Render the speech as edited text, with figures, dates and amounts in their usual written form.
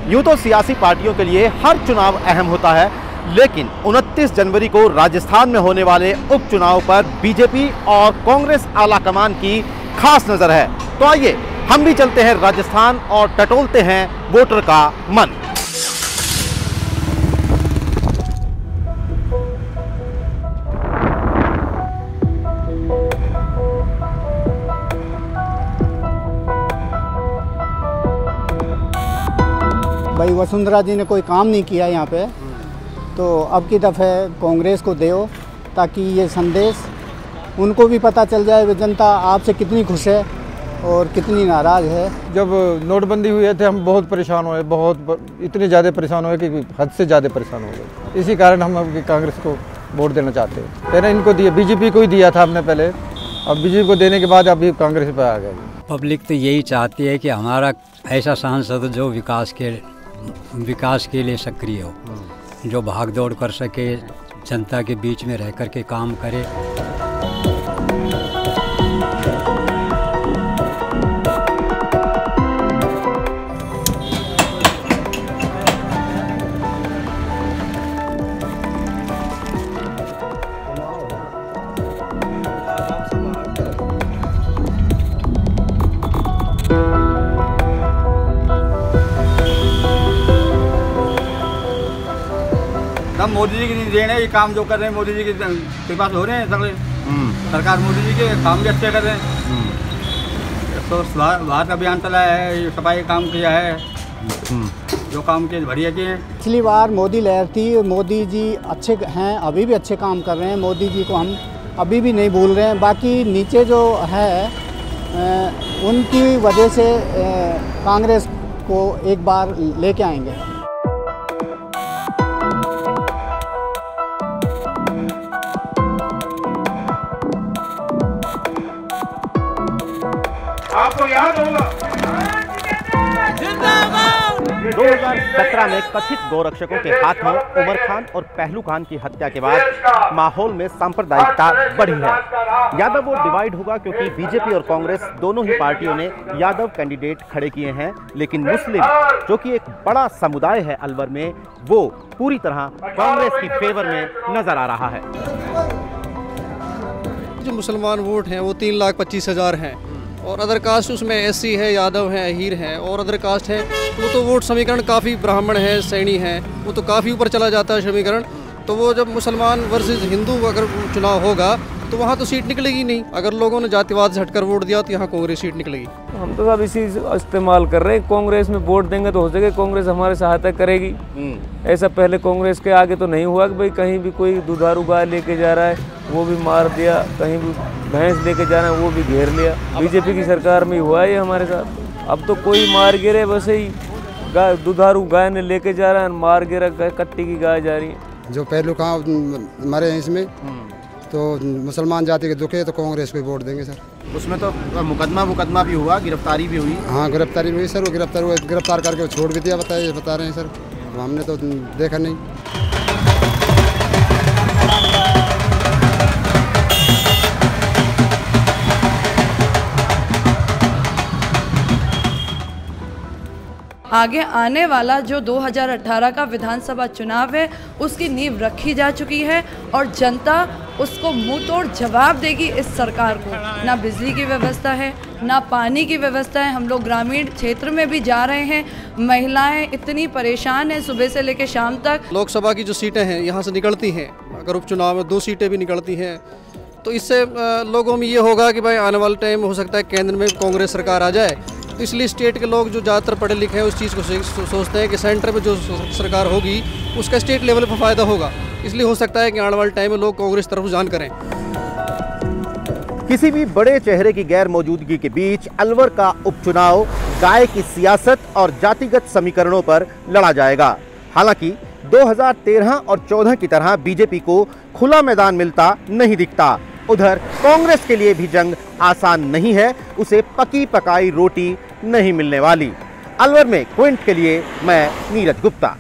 यूं तो सियासी पार्टियों के लिए हर चुनाव अहम होता है, लेकिन 29 जनवरी को राजस्थान में होने वाले उपचुनाव पर बीजेपी और कांग्रेस आलाकमान की खास नजर है। तो आइए हम भी चलते हैं राजस्थान और टटोलते हैं वोटर का मन। भाई वसुंधरा जी ने कोई काम नहीं किया यहाँ पे, तो अब की दफ़े कांग्रेस को दो, ताकि ये संदेश उनको भी पता चल जाए कि जनता आपसे कितनी खुश है और कितनी नाराज़ है। जब नोटबंदी हुई थे हम बहुत परेशान हुए, इतने ज़्यादा परेशान हुए कि हद से ज़्यादा परेशान हो गए। इसी कारण हम अब कांग्रेस को वोट देना चाहते हैं। पहले इनको दिया, बीजेपी को ही दिया था हमने पहले, अब बीजेपी को देने के बाद अभी कांग्रेस पर आ गए। पब्लिक तो यही चाहती है कि हमारा ऐसा सांसद जो विकास के लिए सक्रिय हो, जो भाग दौड़ कर सके, जनता के बीच में रह कर के काम करे। हम मोदी जी की देन है, ये काम जो कर रहे हैं मोदी जी की कृपा से हो रहे हैं सगले। सरकार मोदी जी के काम भी अच्छे कर रहे हैं। तो भारत अभियान चलाया है, ये सफाई काम किया है, जो काम किए बढ़िया किए। पिछली बार मोदी लहर थी, मोदी जी अच्छे हैं, अभी भी अच्छे काम कर रहे हैं। मोदी जी को हम अभी भी नहीं भूल रहे हैं। बाकी नीचे जो है उनकी वजह से कांग्रेस को एक बार लेके आएंगे। आपको याद होगा 2017 में कथित गोरक्षकों के हाथों उमर खान और पहलू खान की हत्या के बाद माहौल में सांप्रदायिकता बढ़ी है। यादव वोट डिवाइड होगा क्योंकि बीजेपी और कांग्रेस दोनों ही पार्टियों ने यादव कैंडिडेट खड़े किए हैं, लेकिन मुस्लिम जो कि एक बड़ा समुदाय है अलवर में, वो पूरी तरह कांग्रेस की फेवर में नजर आ रहा है। जो मुसलमान वोट हैं वो 3,25,000 हैं और अदर कास्ट उसमें एससी है, यादव है, अहीर है और अदर कास्ट है, वो तो वोट समीकरण काफ़ी ब्राह्मण है, सैनी है, वो तो काफ़ी ऊपर चला जाता है समीकरण। तो वो जब मुसलमान वर्सेस हिंदू अगर चुनाव होगा तो वहाँ तो सीट निकलेगी नहीं। अगर लोगों ने जातिवाद से हटकर वोट दिया तो यहाँ कांग्रेस सीट निकलेगी। हम तो सब इसी इस्तेमाल कर रहे हैं। कांग्रेस में वोट देंगे तो हो सके कांग्रेस हमारी सहायता करेगी। ऐसा पहले कांग्रेस के आगे तो नहीं हुआ कि भाई कहीं भी कोई दुधारू गाय लेके जा रहा है वो भी मार दिया, कहीं भी भैंस लेके जा रहा है वो भी घेर लिया। बीजेपी की सरकार में हहुआ है हमारे साथ। अब तो कोई मार गिरे, वैसे ही गाय दुधारू गाय ने लेके जा रहा है, मार गिरा कट्टी की गाय जा रही है। जो पहलू कहाँ मरे हैं इसमें, तो मुसलमान जाति के दुखे तो कांग्रेस को वोट देंगे सर। उसमें तो मुकदमा भी हुआ, गिरफ्तारी भी हुई। हाँ गिरफ्तारी भी हुई सर, वो गिरफ्तार करके छोड़ भी दिया, बता रहे हैं सर, हमने तो देखा नहीं। आगे आने वाला जो 2018 का विधानसभा चुनाव है उसकी नींव रखी जा चुकी है और जनता उसको मुंह तोड़ जवाब देगी इस सरकार को। ना बिजली की व्यवस्था है, ना पानी की व्यवस्था है। हम लोग ग्रामीण क्षेत्र में भी जा रहे हैं, महिलाएं इतनी परेशान हैं सुबह से लेकर शाम तक। लोकसभा की जो सीटें हैं यहाँ से निकलती हैं, अगर उपचुनाव में 2 सीटें भी निकलती हैं तो इससे लोगों में ये होगा कि भाई आने वाले टाइम में हो सकता है केंद्र में कांग्रेस सरकार आ जाए। तो इसलिए स्टेट के लोग जो ज़्यादातर पढ़े लिखे हैं उस चीज़ को सोचते हैं कि सेंटर में जो सरकार होगी उसका स्टेट लेवल पर फ़ायदा होगा। इसलिए हो सकता है कि आने वाले टाइम में लोग कांग्रेस तरफ रुझान करें। किसी भी बड़े चेहरे की गैर मौजूदगी के बीच अलवर का उपचुनाव गाय की सियासत और जातिगत समीकरणों पर लड़ा जाएगा। हालांकि 2013 और 14 की तरह बीजेपी को खुला मैदान मिलता नहीं दिखता। उधर कांग्रेस के लिए भी जंग आसान नहीं है, उसे पकी पकाई रोटी नहीं मिलने वाली। अलवर में क्विंट के लिए मैं नीरज गुप्ता।